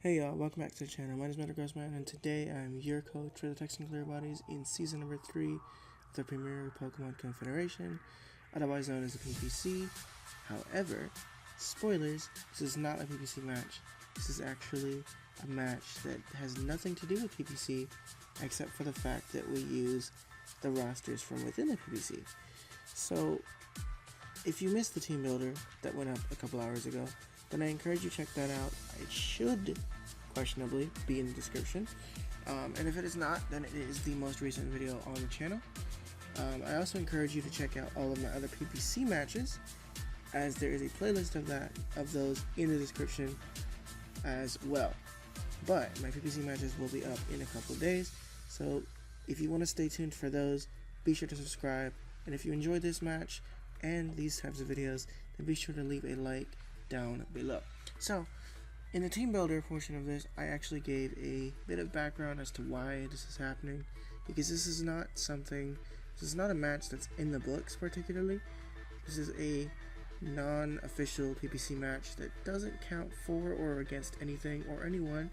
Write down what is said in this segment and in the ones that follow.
Hey y'all, welcome back to the channel. My name is Metagrossman, and today I'm your coach for the Texan Clear Bodies in season number 3 of the Premier Pokemon Confederation, otherwise known as the PPC. However, spoilers, this is not a PPC match. This is actually a match that has nothing to do with PPC, except for the fact that we use the rosters from within the PPC. So, if you missed the team builder that went up a couple hours ago, then I encourage you to check that out. It should, questionably, be in the description. And if it is not, then it is the most recent video on the channel. I also encourage you to check out all of my other PPC matches, as there is a playlist of those in the description as well. But my PPC matches will be up in a couple of days, so if you want to stay tuned for those, be sure to subscribe. And if you enjoyed this match and these types of videos, then be sure to leave a like down below. So, in the team builder portion of this, I actually gave a bit of background as to why this is happening, because this is not a match that's in the books particularly. This is a non-official PPC match that doesn't count for or against anything or anyone.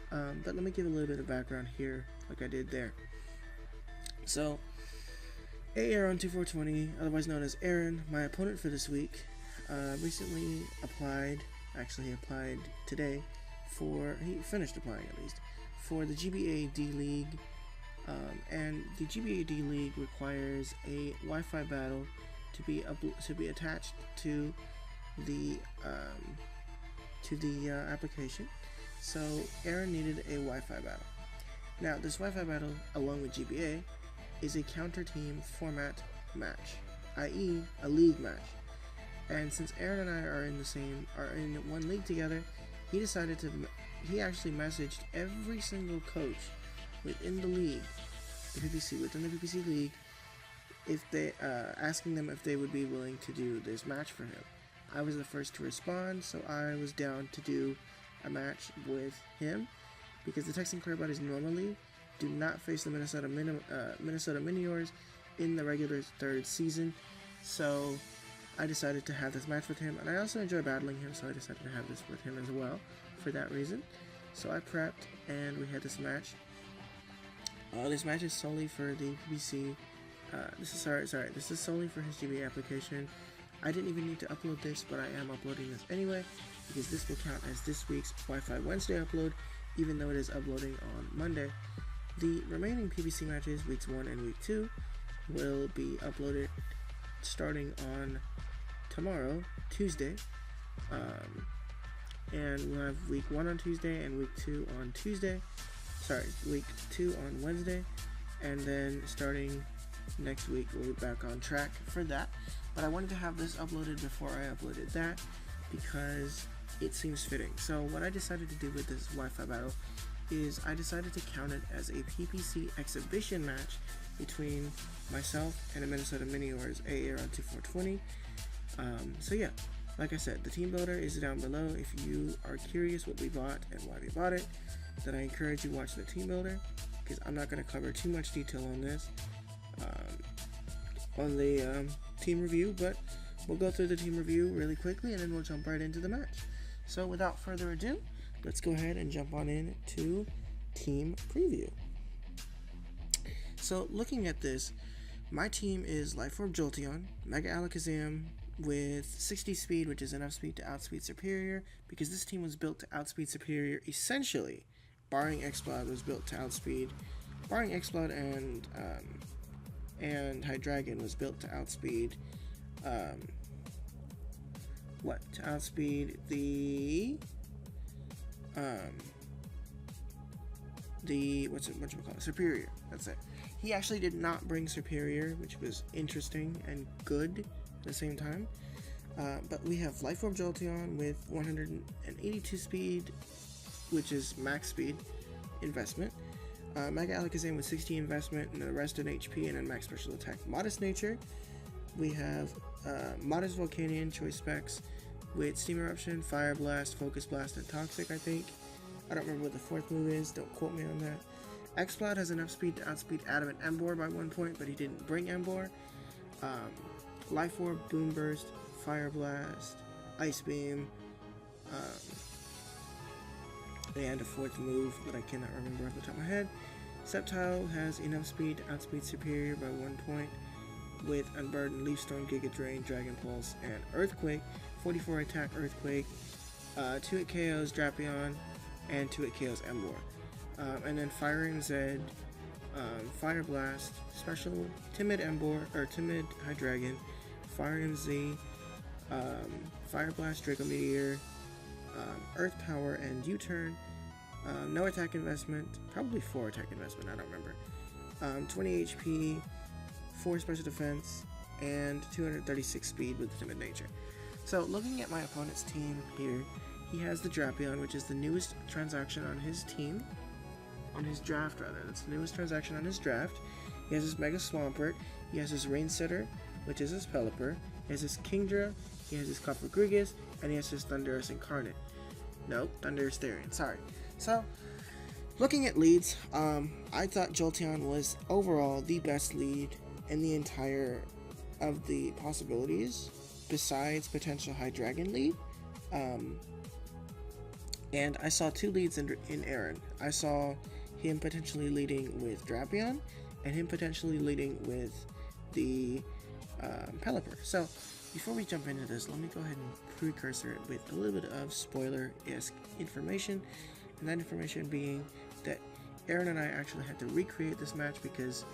But let me give a little bit of background here, like I did there. So, Aaron2420, otherwise known as Aaron, my opponent for this week, recently applied, actually he applied today he finished applying at least, for the GBA D League, and the GBA D League requires a Wi-Fi battle to be attached to the application. So Aaron needed a Wi-Fi battle. Now this Wi-Fi battle, along with GBA, is a counter team format match, i.e. a league match. And since Aaron and I are in one league together, he actually messaged every single coach within the league, within the PPC league, if they asking them if they would be willing to do this match for him. I was the first to respond, so I was down to do a match with him, because the Texan Clear Bodies normally do not face the Minnesota Miniors in the regular third season, so I decided to have this match with him, and I also enjoy battling him, so I decided to have this with him as well for that reason. So I prepped, and we had this match. This match is solely for the PPC. This is solely for his GBA application. I didn't even need to upload this, but I am uploading this anyway, because this will count as this week's Wi-Fi Wednesday upload, even though it is uploading on Monday. The remaining PPC matches, weeks 1 and week 2, will be uploaded starting on tomorrow, Tuesday, and we'll have week 1 on Tuesday and week 2 on week 2 on Wednesday, and then starting next week we'll be back on track for that. But I wanted to have this uploaded before I uploaded that, because it seems fitting. So what I decided to do with this Wi-Fi battle is I decided to count it as a PPC exhibition match between myself and the Minnesota Miniors, Aaron2420. So yeah, like I said, the team builder is down below. If you are curious what we bought and why we bought it, then I encourage you to watch the team builder, because I'm not going to cover too much detail on this on the team review, but we'll go through the team review really quickly and then we'll jump right into the match. So without further ado, let's go ahead and jump on in to team preview. So looking at this, my team is Life Orb Jolteon, Mega Alakazam with 60 speed, which is enough speed to outspeed Superior, because this team was built to outspeed Superior essentially, barring Exploud was built to outspeed, barring Exploud and Hydreigon was built to outspeed, to outspeed the Superior. That's it. He actually did not bring Superior, which was interesting and good at the same time. But we have Life Orb Jolteon with 182 speed, which is max speed investment. Mega Alakazam with 60 investment and the rest in HP and then max special attack modest nature. We have modest Volcanion choice specs with Steam Eruption, Fire Blast, Focus Blast, and Toxic, I think. I don't remember what the fourth move is, don't quote me on that. Exploud has enough speed to outspeed Adamant Emboar by 1 point, but he didn't bring Emboar. Life Orb, Boom Burst, Fire Blast, Ice Beam, and a fourth move that I cannot remember off the top of my head. Sceptile has enough speed to outspeed Superior by 1 point with Unburdened, Leaf Storm, Giga Drain, Dragon Pulse, and Earthquake. 44 attack Earthquake, 2 hit KOs Drapion, and 2 hit KOs Emboar. And then Firing Zed, Fire Blast, Special, Timid Emboar, or Timid Hydreigon, Firing Z, Fire Blast, Draco Meteor, Earth Power, and U-Turn. No attack investment, probably 4 attack investment, I don't remember. 20 HP, 4 special defense, and 236 speed with timid nature. So looking at my opponent's team here, he has the Drapion, which is the newest transaction on his team. On his draft, rather. That's the newest transaction on his draft. He has his Mega Swampert, he has his Rain Setter, which is his Pelipper, he has his Kingdra, he has his Cofagrigus, and he has his Thundurus Incarnate. No, Thundurus Therian, sorry. So, looking at leads, I thought Jolteon was overall the best lead in the entire of the possibilities, besides potential Hydreigon lead. And I saw 2 leads in Aaron. I saw him potentially leading with Drapion, and him potentially leading with the Pelipper. So, before we jump into this, let me go ahead and precursor it with a little bit of spoiler-esque information. And that information being that Aaron and I actually had to recreate this match because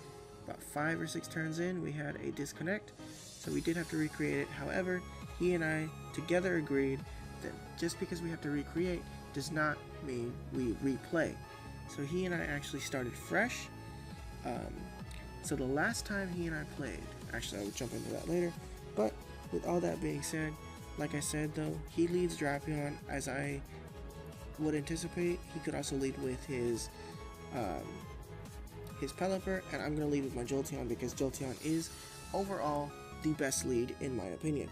about 5 or 6 turns in, we had a disconnect. So we did have to recreate it. However, he and I together agreed that just because we have to recreate does not mean we replay. So he and I actually started fresh. So the last time he and I played, actually I will jump into that later, but with all that being said, like I said though, he leads Drapion as I would anticipate. He could also lead with his Pelipper, and I'm going to lead with my Jolteon because Jolteon is overall the best lead in my opinion.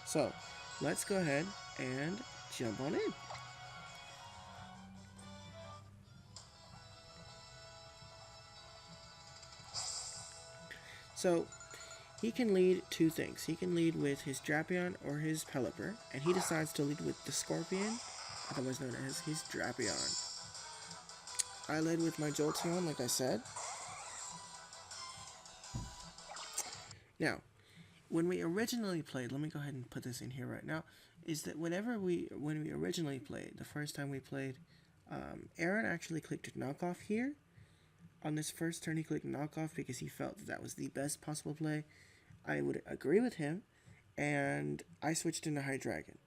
So let's go ahead and jump on in. So he can lead 2 things. He can lead with his Drapion or his Pelipper, and he decides to lead with the Scorpion, otherwise known as his Drapion. I led with my Jolteon, like I said. Now, when we originally played, let me go ahead and put this in here right now, is that when we originally played, the first time we played, Aaron actually clicked knockoff here. On this first turn, he clicked knockoff because he felt that was the best possible play. I would agree with him, and I switched into Hydreigon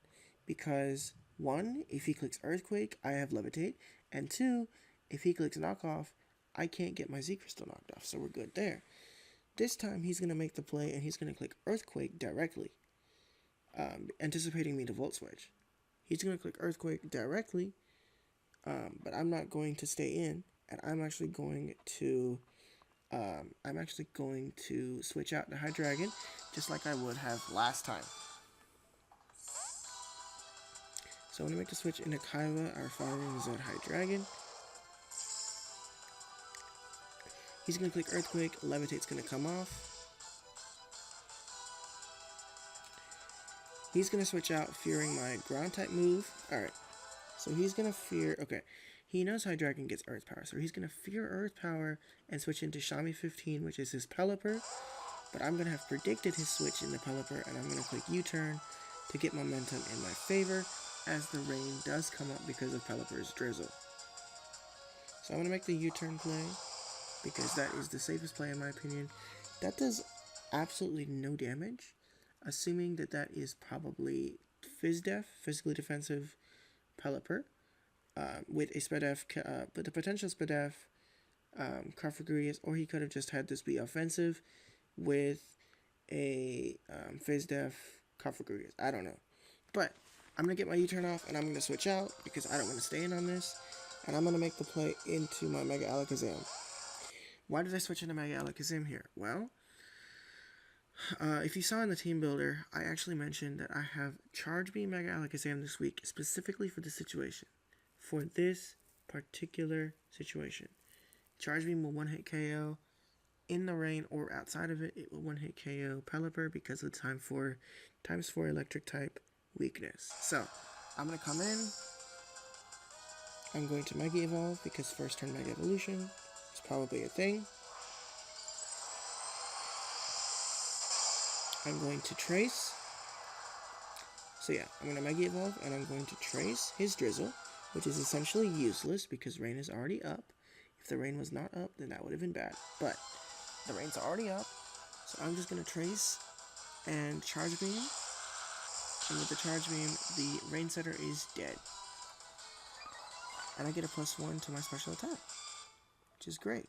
because 1, if he clicks Earthquake, I have Levitate, and 2, if he clicks knockoff, I can't get my Z Crystal knocked off, so we're good there. This time, he's going to make the play, and he's going to click Earthquake directly, anticipating me to Volt Switch. He's going to click Earthquake directly, but I'm not going to stay in, and I'm actually going to switch out to Hydreigon, just like I would have last time. So I'm going to make the switch into Kaiba, our Firing Zed Hydreigon. He's going to click Earthquake, Levitate's going to come off. He's going to switch out, fearing my Ground type move. Alright, so he's going to fear, okay, he knows Hydreigon gets Earth Power, so he's going to fear Earth Power and switch into Shami 15, which is his Pelipper. But I'm going to have predicted his switch in the Pelipper, and I'm going to click U-turn to get momentum in my favor, as the rain does come up because of Pelipper's Drizzle. So I'm going to make the U-turn play, because that is the safest play in my opinion. That does absolutely no damage, assuming that that is probably Fizdef, Physically Defensive Pelipper, with a Spedef, but the potential Spedef, Cofagrigus, or he could have just had this be offensive with a Fizdef Cofagrigus. I don't know. But I'm going to get my U-turn off, and I'm going to switch out, because I don't want to stay in on this, and I'm going to make the play into my Mega Alakazam. Why did I switch into Mega Alakazam here? Well, if you saw in the team builder, I actually mentioned that I have Charge Beam Mega Alakazam this week, specifically for this situation. For this particular situation. Charge Beam will one-hit KO in the rain or outside of it. It will one-hit KO Pelipper because of the times 4 electric type weakness. So, I'm going to come in. I'm going to Mega Evolve because first turn Mega Evolution is probably a thing. I'm going to Trace. So yeah, I'm going to Mega Evolve and I'm going to Trace his Drizzle, which is essentially useless because Rain is already up. If the Rain was not up, then that would have been bad. But the Rain's already up, so I'm just going to Trace and Charge Beam. And with the Charge Beam, the Rain Setter is dead. And I get a +1 to my special attack, which is great.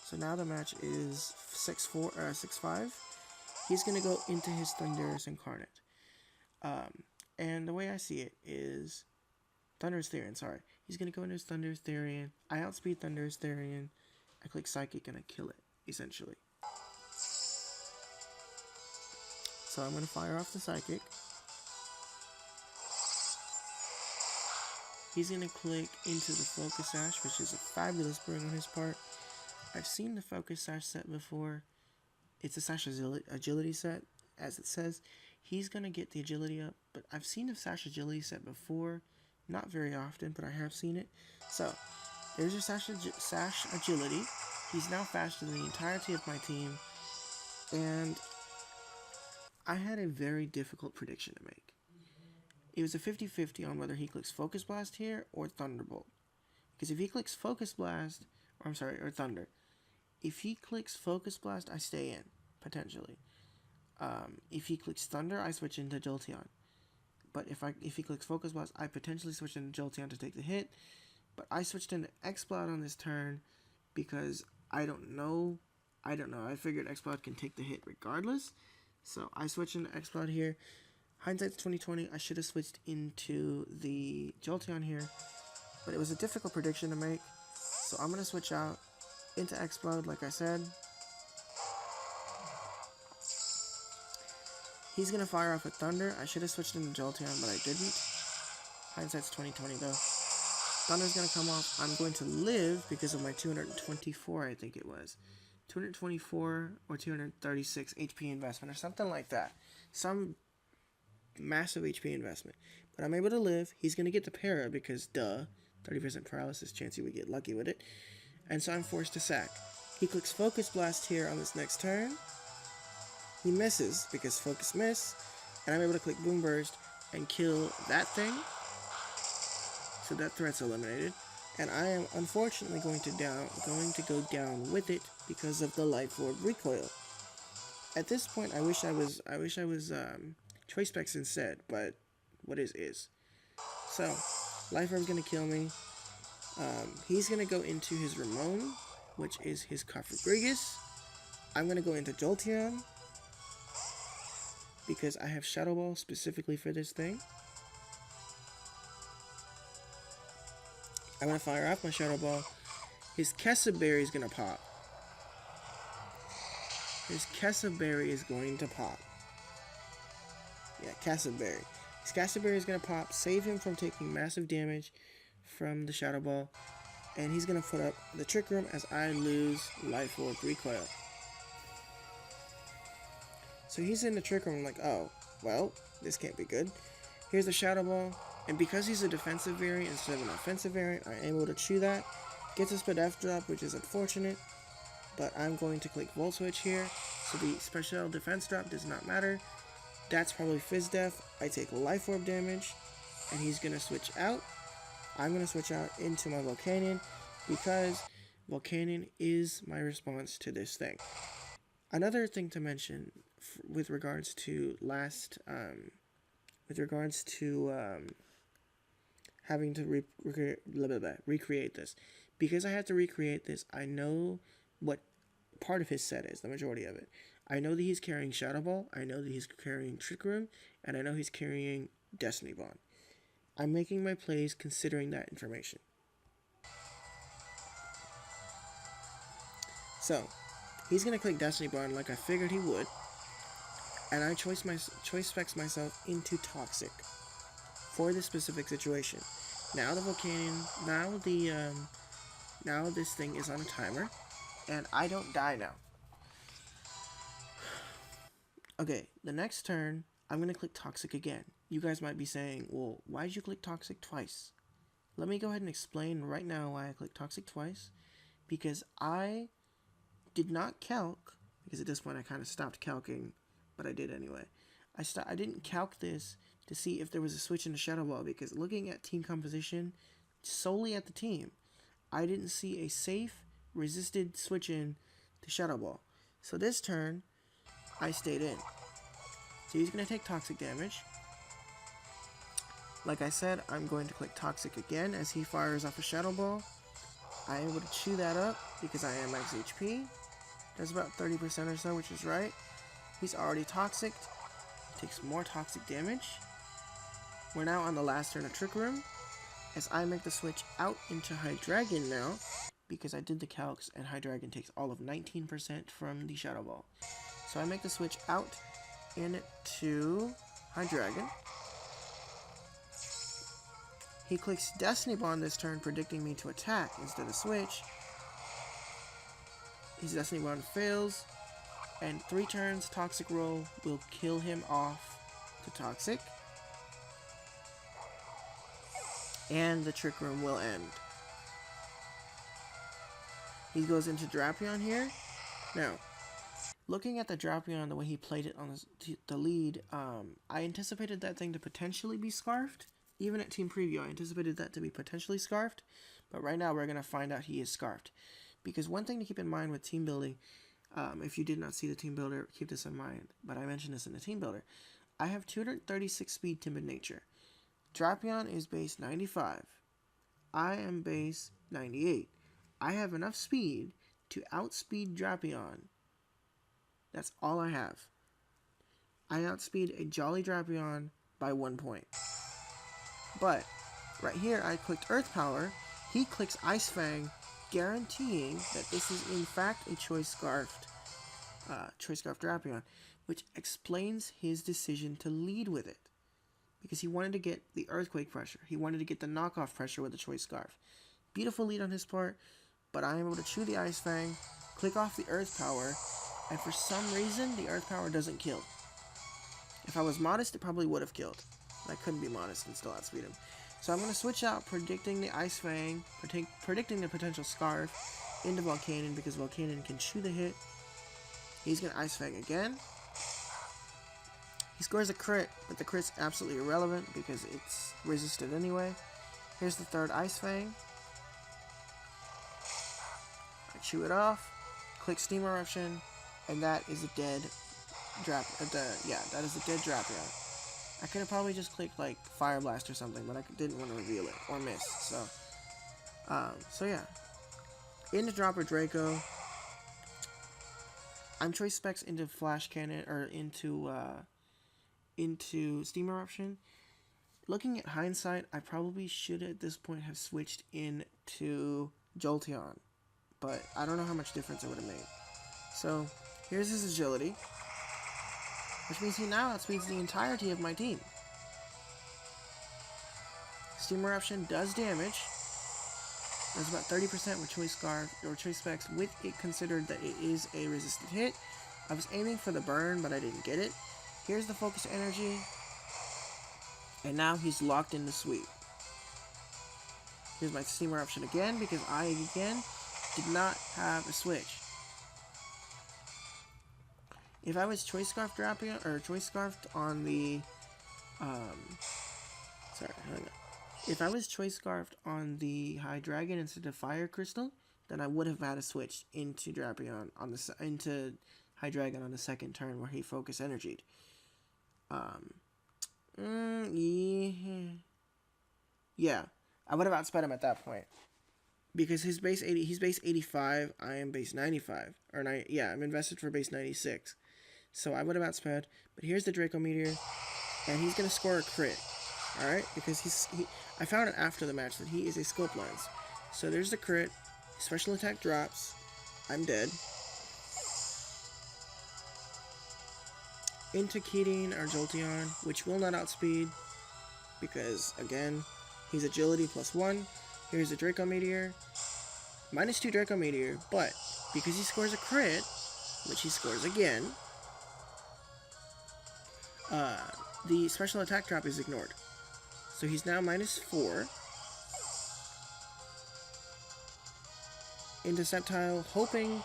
So now the match is 6-5. He's going to go into his Thundurus Incarnate. And the way I see it is Thundurus Therian, sorry. He's going to go into his Thundurus Therian. I outspeed Thundurus Therian. I click Psychic and I kill it, essentially. So I'm going to fire off the Psychic. He's going to click into the Focus Sash, which is a fabulous burn on his part. I've seen the Focus Sash set before. It's a Sash Agility set, as it says. He's going to get the Agility up, but I've seen the Sash Agility set before. Not very often, but I have seen it. So, there's your Sash Agility. He's now faster than the entirety of my team. And I had a very difficult prediction to make. It was a 50-50 on whether he clicks Focus Blast here or Thunderbolt. Because if he clicks Focus Blast, or Thunder. If he clicks Focus Blast, I stay in, potentially. If he clicks Thunder, I switch into Jolteon. But if he clicks Focus Blast, I potentially switch into Jolteon to take the hit. But I switched into Exploud on this turn because I don't know. I figured Exploud can take the hit regardless. So I switched into Exploud here. Hindsight's 2020. I should have switched into the Jolteon here. But it was a difficult prediction to make. So I'm going to switch out into Exploud, like I said. He's going to fire off a Thunder. I should have switched into Jolteon, but I didn't. Hindsight's 2020, though. Thunder's going to come off. I'm going to live because of my 224, I think it was. 224 or 236 HP investment or something like that. Some massive HP investment. But I'm able to live. He's going to get the Para because, duh, 30% paralysis chance he would get lucky with it. And so I'm forced to sack. He clicks Focus Blast here on this next turn. He misses because Focus Miss. And I'm able to click Boom Burst and kill that thing. So that threat's eliminated. And I am unfortunately going to go down with it because of the Life Orb recoil. At this point, I wish I was Choice Specs instead, but what is. So, Life Orb's gonna kill me. He's gonna go into his Ramon, which is his Cofagrigus. I'm gonna go into Jolteon because I have Shadow Ball specifically for this thing. I'm gonna fire off my Shadow Ball. His Kessaberry is gonna pop. His Kessaberry is going to pop. Yeah, Kessaberry. His Kessaberry is gonna pop, save him from taking massive damage from the Shadow Ball, and he's gonna put up the Trick Room as I lose Life Orb Recoil. So he's in the Trick Room, I'm like, oh, well, this can't be good. Here's the Shadow Ball, and because he's a defensive variant instead of an offensive variant, I'm able to chew that. Gets a Spadef drop, which is unfortunate, but I'm going to click Volt Switch here, so the special defense drop does not matter. That's probably Fizz Def. I take Life Orb damage, and he's going to switch out. I'm going to switch out into my Volcanion, because Volcanion is my response to this thing. Another thing to mention with regards to having to recreate this. Because I had to recreate this, I know what part of his set is, the majority of it. I know that he's carrying Shadow Ball, I know that he's carrying Trick Room, and I know he's carrying Destiny Bond. I'm making my plays considering that information. So, he's going to click Destiny Bond like I figured he would, and I choice specs myself into Toxic for this specific situation. Now the Volcanion, now this thing is on a timer, and I don't die now. Okay, the next turn, I'm going to click Toxic again. You guys might be saying, well, why did you click Toxic twice? let me go ahead and explain right now why I clicked Toxic twice. Because I did not calc, because at this point I kind of stopped calcing, but I did anyway. I didn't calc this to see if there was a switch in the Shadow Ball, because looking at team composition, solely at the team, I didn't see a safe, resisted switch in to Shadow Ball. So this turn, I stayed in. So he's going to take Toxic damage. Like I said, I'm going to click Toxic again as he fires off a Shadow Ball. I am able to chew that up because I am max HP. Does about 30% or so, which is right. He's already Toxic. He takes more Toxic damage. We're now on the last turn of Trick Room, as I make the switch out into Hydreigon now, because I did the calcs, and Hydreigon takes all of 19% from the Shadow Ball. So I make the switch out into Hydreigon. He clicks Destiny Bond this turn, predicting me to attack instead of switch. His Destiny Bond fails, and 3 turns Toxic Roll will kill him off to Toxic. And the Trick Room will end. He goes into Drapion here. Now, looking at the Drapion, the way he played it on the lead, I anticipated that thing to potentially be Scarfed. Even at Team Preview, I anticipated that to be potentially Scarfed. But right now, we're going to find out he is Scarfed. Because one thing to keep in mind with team building, if you did not see the team builder, keep this in mind. But I mentioned this in the team builder. I have 236 speed, timid nature. Drapion is base 95. I am base 98. I have enough speed to outspeed Drapion. That's all I have. I outspeed a Jolly Drapion by 1 point. But right here I clicked Earth Power. He clicks Ice Fang, guaranteeing that this is in fact a Choice Scarfed Drapion, which explains his decision to lead with it. Because he wanted to get the Earthquake pressure. He wanted to get the knockoff pressure with the Choice Scarf. Beautiful lead on his part, but I am able to chew the Ice Fang, click off the Earth Power, and for some reason, the Earth Power doesn't kill. If I was modest, it probably would have killed. But I couldn't be modest and still outspeed him. So I'm going to switch out, predicting the Ice Fang, predicting the potential Scarf, into Volcanon, because Volcanon can chew the hit. He's going to Ice Fang again. He scores a crit, but the crit's absolutely irrelevant because it's resisted anyway. Here's the third Ice Fang. I chew it off, click Steam Eruption, and that is a dead that is a dead Drapion. I could have probably just clicked like Fire Blast or something, but I didn't want to reveal it or miss. So yeah. Into Dropper Draco. I'm Choice Specs into Flash Cannon or into Steam Eruption. Looking at hindsight, I probably should at this point have switched into Jolteon, but I don't know how much difference it would have made. So here's his agility, which means he now outspeeds the entirety of my team. Steam Eruption does damage. Does about 30% with Choice Scarf or Choice Specs, with it considered that it is a resisted hit. I was aiming for the burn, but I didn't get it. Here's the Focus Energy, and now he's locked in the sweep. Here's my Steam Eruption again, because I, again, did not have a switch. If I was Choice Scarf Drapion, or Choice Scarfed on the, If I was Choice Scarfed on the Hydreigon instead of Fire Crystal, then I would have had a switch into Drapion into Hydreigon on the second turn where he Focus Energied. Yeah, I would have outsped him at that point. Because he's base 85, I am base 95. I'm invested for base 96. So I would have outsped, but here's the Draco Meteor, and he's going to score a crit. Alright, because I found it after the match that he is a Scope Lens. So there's the crit, special attack drops, I'm dead. Into Keating or Jolteon, which will not outspeed, because, again, he's agility +1. Here's the Draco Meteor, -2 Draco Meteor, but because he scores a crit, which he scores again, the special attack drop is ignored. So he's now -4. Interceptile, hoping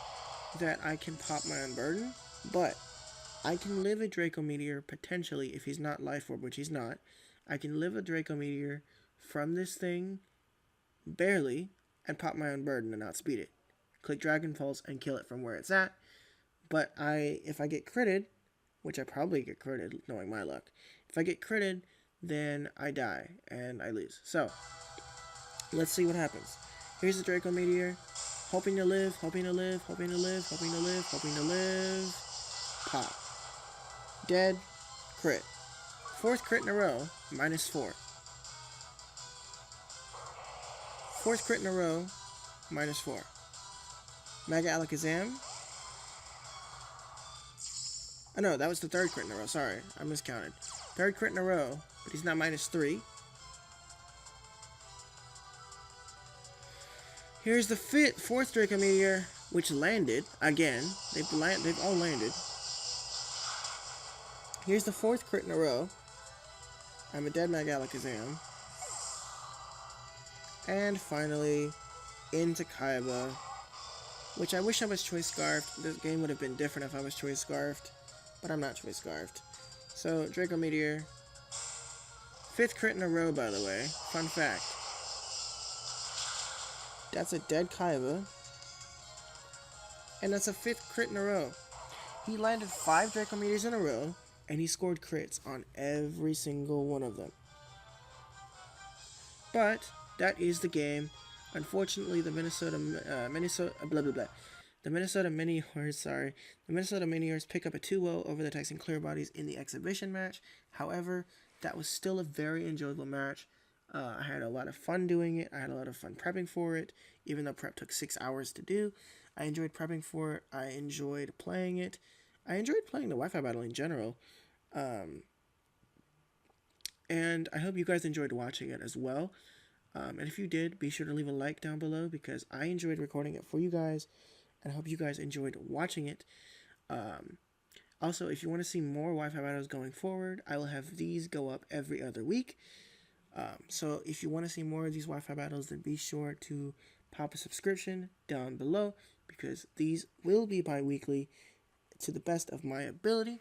that I can pop my Unburden, but I can live a Draco Meteor potentially if he's not Life Orb, which he's not. I can live a Draco Meteor from this thing barely and pop my Unburden and outspeed it. Click Dragon Pulse and kill it from where it's at. But if I get critted, which I probably get critted knowing my luck, if I get critted, then I die and I lose. So, let's see what happens. Here's the Draco Meteor. Hoping to live, hoping to live, hoping to live, hoping to live, hoping to live. Pop. Dead. Crit. 4th crit in a row, -4. 4th crit in a row, -4. Mega Alakazam. Oh no, that was the 3rd crit in a row. Sorry, I miscounted. 3rd crit in a row, but he's now -3. Here's the 4th Draco Meteor, which landed again. They've all landed. Here's the 4th crit in a row. I'm a dead Mega Alakazam. And finally, into Kaiba, which I wish I was Choice Scarfed. This game would have been different if I was Choice Scarfed, but I'm not Choice Scarfed. So, Draco Meteor. 5th crit in a row, by the way. Fun fact. That's a dead Kaiba. And that's a 5th crit in a row. He landed 5 Draco Meteors in a row, and he scored crits on every single one of them. But that is the game. Unfortunately, the Minnesota Miniors pick up a 2-0 over the Texan Clear Bodies in the exhibition match. However, that was still a very enjoyable match. I had a lot of fun doing it. I had a lot of fun prepping for it, even though prep took 6 hours to do. I enjoyed prepping for it. I enjoyed playing it. I enjoyed playing the Wi-Fi battle in general. And I hope you guys enjoyed watching it as well. And if you did, be sure to leave a like down below because I enjoyed recording it for you guys. And I hope you guys enjoyed watching it. Also, if you want to see more Wi-Fi battles going forward, I will have these go up every other week. So if you want to see more of these Wi-Fi battles, then be sure to pop a subscription down below because these will be bi-weekly to the best of my ability.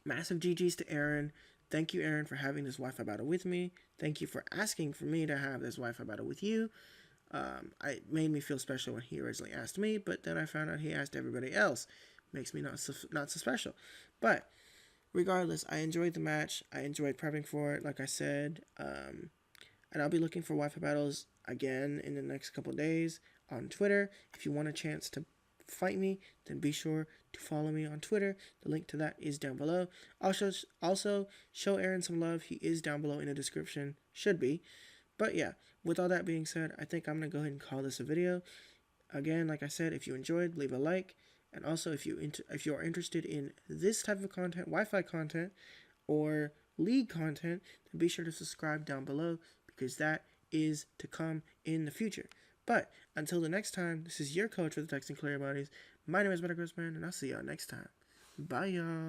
Massive GGs to Aaron. Thank you, Aaron, for having this Wi-Fi battle with me. Thank you for asking for me to have this Wi-Fi battle with you. It made me feel special when he originally asked me, but then I found out he asked everybody else. Makes me not so special. But regardless, I enjoyed the match. I enjoyed prepping for it, like I said. And I'll be looking for Wi-Fi battles again in the next couple days on Twitter. If you want a chance to fight me, then be sure to follow me on Twitter. The link to that is down below. Also, show Aaron some love. He is down below in the description. Should be. But yeah, with all that being said, I think I'm going to go ahead and call this a video. Again, like I said, if you enjoyed, leave a like. And also, if you are interested in this type of content, Wi-Fi content, or League content, then be sure to subscribe down below because that is to come in the future. But until the next time, this is your coach for the Texan Clear Bodies. My name is Metagrossman, and I'll see y'all next time. Bye, y'all.